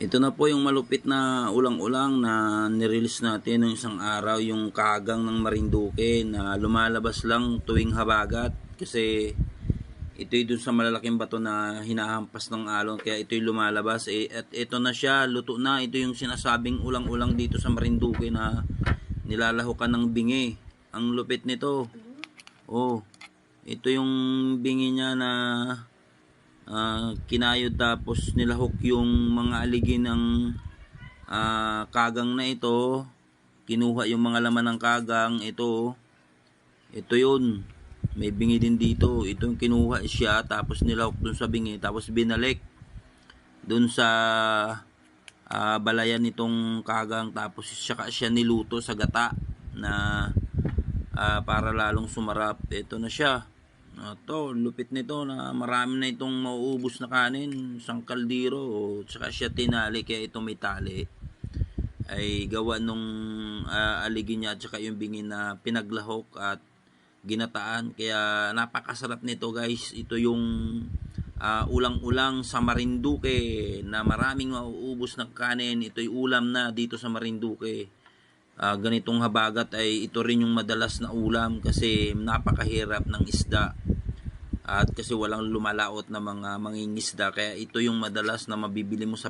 Ito na po yung malupit na ulang-ulang na nirelease natin ng isang araw, yung kagang ng Marinduque na lumalabas lang tuwing habagat kasi ito'y dun sa malalaking bato na hinahampas ng alon kaya ito'y lumalabas. At ito na siya, luto na. Ito yung sinasabing ulang-ulang dito sa Marinduque na nilalahukan ng bingi. Ang lupit nito. Oh, ito yung bingi niya na kinayod tapos nilahok yung mga aligi ng kagang na ito. Kinuha yung mga laman ng kagang. Ito yun, may bingi din dito. Ito yung kinuha siya tapos nilahok dun sa bingi tapos binalik dun sa balayan nitong kagang tapos siya niluto sa gata na para lalong sumarap. Ito na siya. Ito, lupit nito na marami na itong mauubos na kanin, isang kaldero, tsaka siya tinali, kaya ito may tali ay gawa nung aligi niya at saka yung bingi na pinaglahok at ginataan. Kaya napakasarap nito guys. Ito yung ulang-ulang sa Marinduque na maraming mauubos ng kanin. Ito'y ulam na dito sa Marinduque. Ganitong habagat ay ito rin yung madalas na ulam kasi napakahirap ng isda at kasi walang lumalaot na mga mangingisda, kaya ito yung madalas na mabibili mo sa